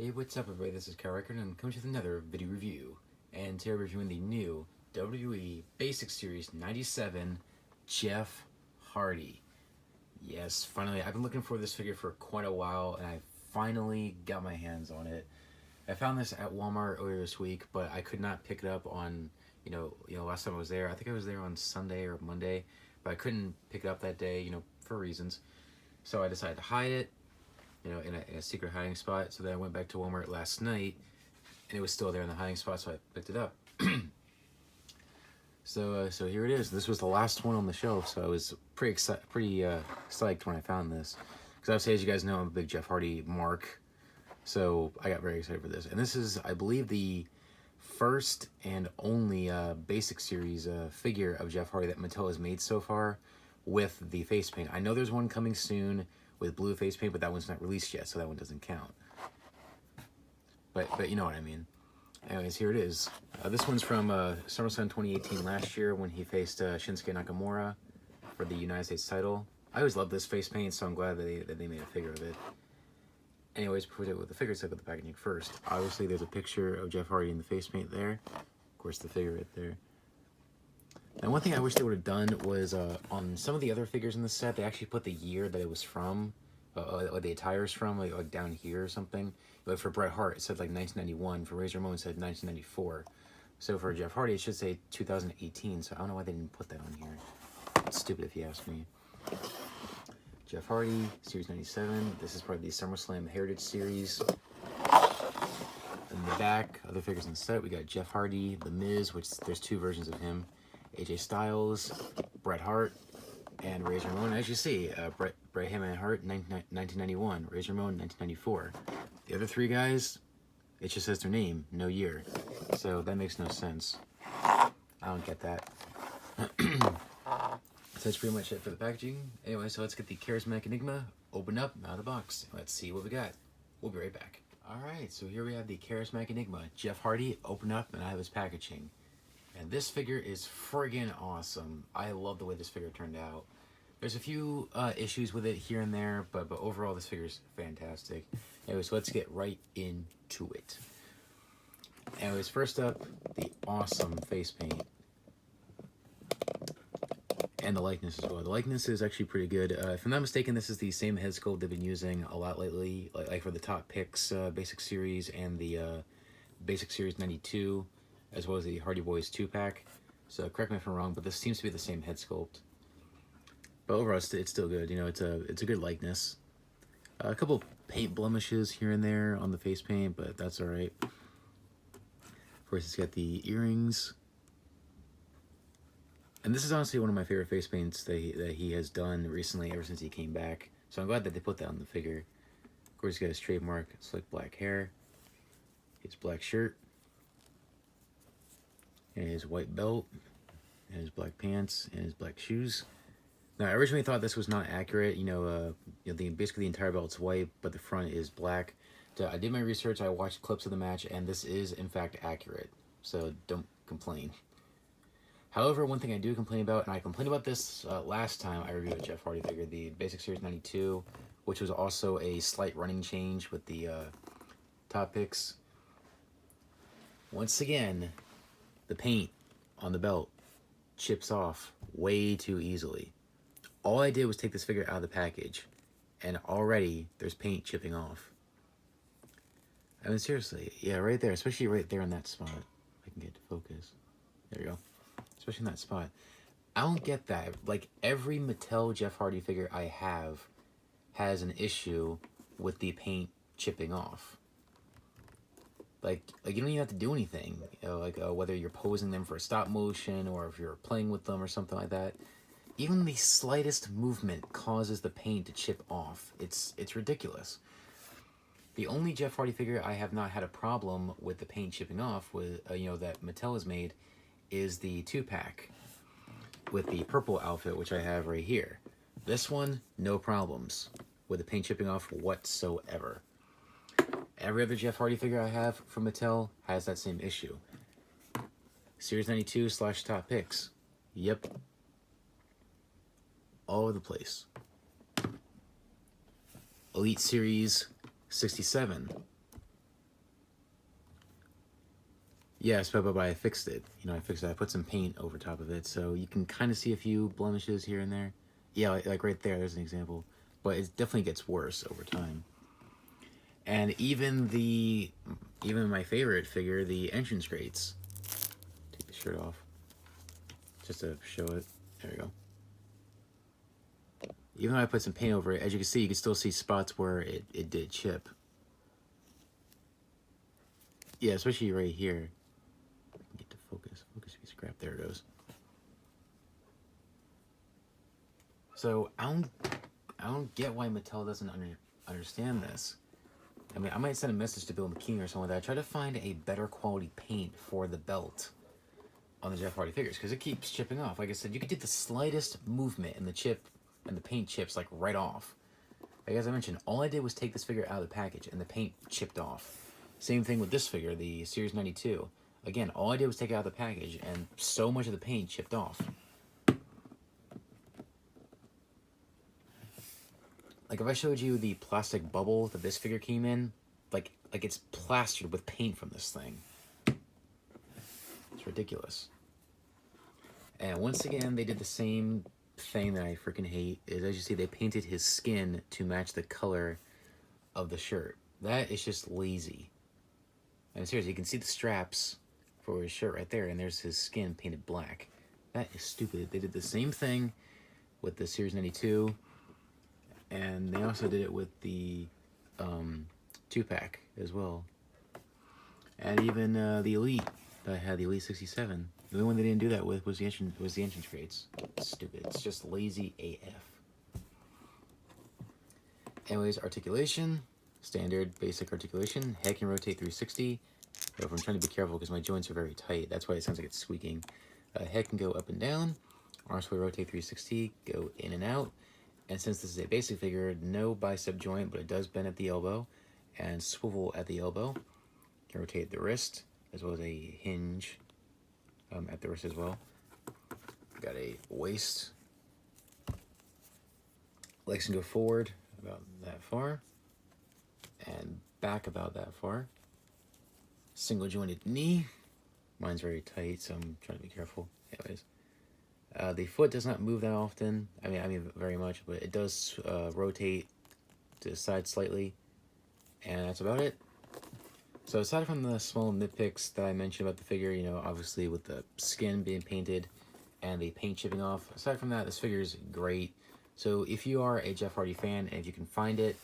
Hey, what's up everybody, this is Kyle Record and I'm coming with another video review. And today we're reviewing the new WWE Basic Series 97 Jeff Hardy. Yes, finally, I've been looking for this figure for quite a while and I finally got my hands on it. I found this at Walmart earlier this week, but I could not pick it up on, last time I was there. I think I was there on Sunday or Monday, but I couldn't pick it up that day, for reasons. So I decided to hide it, in a secret hiding spot. So then I went back to Walmart last night, and it was still there in the hiding spot, so I picked it up. So here it is. This was the last one on the shelf, so I was pretty psyched when I found this. Because obviously, as you guys know, I'm a big Jeff Hardy mark, so I got very excited for this. And this is, I believe, the first and only Basic Series figure of Jeff Hardy that Mattel has made so far with the face paint. I know there's one coming soon with blue face paint, but that one's not released yet, so that one doesn't count. But you know what I mean. Anyways, here it is. This one's from SummerSlam 2018 last year when he faced Shinsuke Nakamura for the United States title. I always loved this face paint, so I'm glad that they made a figure of it. Anyways, before we do with the figure, let's look at the packaging first. Obviously, there's a picture of Jeff Hardy in the face paint there. Of course, the figure right there. Now, one thing I wish they would have done was on some of the other figures in the set, they actually put the year that it was from, or the attire's from, like down here or something. Like for Bret Hart, it said like 1991. For Razor Ramon, it said 1994. So for Jeff Hardy, it should say 2018. So I don't know why they didn't put that on here. It's stupid if you ask me. Jeff Hardy, Series 97. This is part of the SummerSlam Heritage Series. In the back, other figures in the set, we got Jeff Hardy, The Miz, which there's two versions of him. AJ Styles, Bret Hart, and Razor Ramon. As you see, Bret Heyman Hart, 1991. Razor Ramon, 1994. The other three guys, it just says their name, no year. So that makes no sense. I don't get that. So that's pretty much it for the packaging. Anyway, so let's get the Charismatic Enigma open up out of the box. Let's see what we got. We'll be right back. Alright, so here we have the Charismatic Enigma. Jeff Hardy, open up and I have his packaging. And this figure is friggin' awesome. I love the way this figure turned out. There's a few issues with it here and there, but overall this figure is fantastic. Anyways, let's get right into it. Anyways, first up, the awesome face paint. And the likeness as well. The likeness is actually pretty good. If I'm not mistaken, this is the same head sculpt they've been using a lot lately, like for the Top Picks Basic Series and the Basic Series 92, as well as the Hardy Boys 2-pack. So correct me if I'm wrong, but this seems to be the same head sculpt. But overall, it's still good. It's a good likeness. A couple paint blemishes here and there on the face paint, but that's all right. Of course, it's got the earrings. And this is honestly one of my favorite face paints that he has done recently, ever since he came back. So I'm glad that they put that on the figure. Of course, he's got his trademark slick black hair, his black shirt, and his white belt, and his black pants, and his black shoes. Now, I originally thought this was not accurate. Basically the entire belt's white, but the front is black. So I did my research, I watched clips of the match, and this is, in fact, accurate. So don't complain. However, one thing I do complain about, and I complained about this last time I reviewed a Jeff Hardy figure, the Basic Series 92, which was also a slight running change with the Top Picks. Once again, the paint on the belt chips off way too easily. All I did was take this figure out of the package, and already there's paint chipping off. I mean, seriously, yeah, right there, especially right there in that spot. If I can get to focus. There you go. Especially in that spot. I don't get that. Like, every Mattel Jeff Hardy figure I have has an issue with the paint chipping off. Like you don't even have to do anything. Whether you're posing them for a stop motion or if you're playing with them or something like that. Even the slightest movement causes the paint to chip off. It's ridiculous. The only Jeff Hardy figure I have not had a problem with the paint chipping off with, that Mattel has made is the 2-pack with the purple outfit, which I have right here. This one, no problems with the paint chipping off whatsoever. Every other Jeff Hardy figure I have from Mattel has that same issue. Series 92 / Top Picks. Yep. All over the place. Elite Series 67. Yes, but I fixed it. You know, I fixed it. I put some paint over top of it, so you can kind of see a few blemishes here and there. Yeah, like right there, there's an example. But it definitely gets worse over time. And even my favorite figure, the entrance grates. Take the shirt off, just to show it. There we go. Even though I put some paint over it, as you can see, you can still see spots where it did chip. Yeah, especially right here. Get to focus. Focus piece of crap. There it goes. So I don't get why Mattel doesn't understand this. I mean, I might send a message to Bill McKean or someone like that. Try to find a better quality paint for the belt on the Jeff Hardy figures, because it keeps chipping off. Like I said, you could do the slightest movement and the paint chips like right off. Like as I mentioned, all I did was take this figure out of the package and the paint chipped off. Same thing with this figure, the Series 92. Again, all I did was take it out of the package and so much of the paint chipped off. Like if I showed you the plastic bubble that this figure came in, like it's plastered with paint from this thing. It's ridiculous. And once again, they did the same thing that I freaking hate, is as you see, they painted his skin to match the color of the shirt. That is just lazy. And seriously, you can see the straps for his shirt right there, and there's his skin painted black. That is stupid. They did the same thing with the Series 92, and they also did it with the 2-pack as well. And even the Elite, that had the Elite 67. The only one they didn't do that with was the entrance crates. Stupid. It's just lazy AF. Anyways, articulation. Standard basic articulation. Head can rotate 360. However, I'm trying to be careful because my joints are very tight. That's why it sounds like it's squeaking. Head can go up and down. Arms will rotate 360. Go in and out. And since this is a basic figure, no bicep joint, but it does bend at the elbow and swivel at the elbow. You can rotate the wrist, as well as a hinge at the wrist as well. Got a waist. Legs can go forward about that far, and back about that far. Single jointed knee. Mine's very tight, so I'm trying to be careful. Anyways, the foot does not move that often. I mean very much, but it does rotate to the side slightly, and that's about it. So aside from the small nitpicks that I mentioned about the figure, you know, obviously with the skin being painted and the paint chipping off, aside from that, this figure is great. So if you are a Jeff Hardy fan, and if you can find it,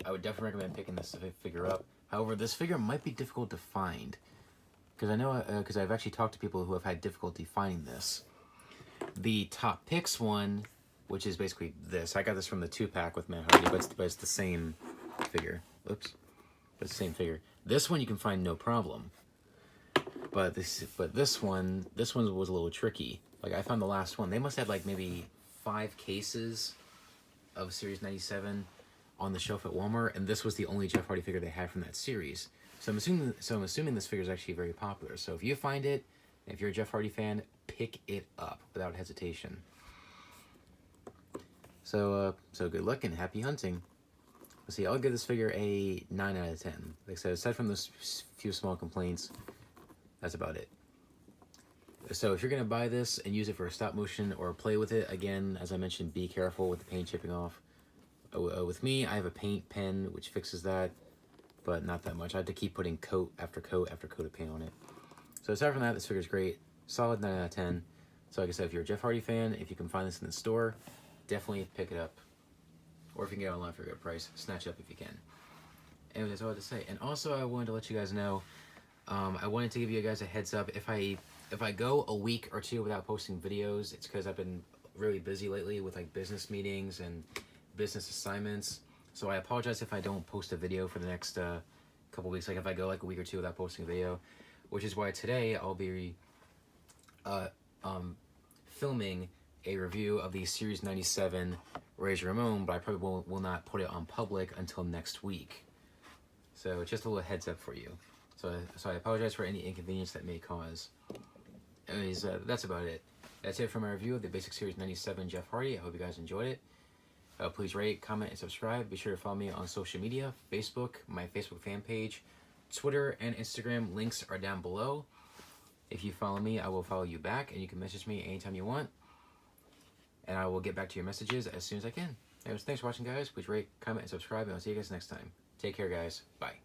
I would definitely recommend picking this figure up. However, this figure might be difficult to find, because I know, because I've actually talked to people who have had difficulty finding this. The Top Picks one, which is basically this, I got this from the 2-pack with Matt Hardy, but it's the same figure. Oops. But it's the same figure. This one you can find no problem. But this one was a little tricky. Like I found the last one. They must have like maybe 5 cases of Series 97 on the shelf at Walmart, and this was the only Jeff Hardy figure they had from that series. So I'm assuming this figure is actually very popular. So if you find it, if you're a Jeff Hardy fan, pick it up without hesitation. So good luck and happy hunting. Let's see, I'll give this figure a 9 out of 10. Like I said, aside from those few small complaints, that's about it. So if you're going to buy this and use it for a stop motion or play with it, again, as I mentioned, be careful with the paint chipping off. With me, I have a paint pen, which fixes that, but not that much. I had to keep putting coat after coat after coat of paint on it. So aside from that, this figure is great. Solid 9 out of 10. So like I said, if you're a Jeff Hardy fan, if you can find this in the store, definitely pick it up. Or if you can get it online for a good price, snatch it up if you can. Anyway, that's all I had to say. And also, I wanted to let you guys know, I wanted to give you guys a heads up. If I go a week or two without posting videos, it's because I've been really busy lately with like business meetings and business assignments. So I apologize if I don't post a video for the next couple weeks. Like if I go like a week or two without posting a video, which is why today I'll be filming a review of the Series 97 Razor Ramon, but I probably will not put it on public until next week. So just a little heads up for you. So I apologize for any inconvenience that may cause. Anyways, that's about it. That's it for my review of the Basic Series 97 Jeff Hardy. I hope you guys enjoyed it. Please rate, comment, and subscribe. Be sure to follow me on social media, Facebook, my Facebook fan page, Twitter and Instagram links are down below. If you follow me, I will follow you back, and you can message me anytime you want, and I will get back to your messages as soon as I can. Anyways, thanks for watching, guys. Please rate, comment, and subscribe, and I'll see you guys next time. Take care, guys. Bye.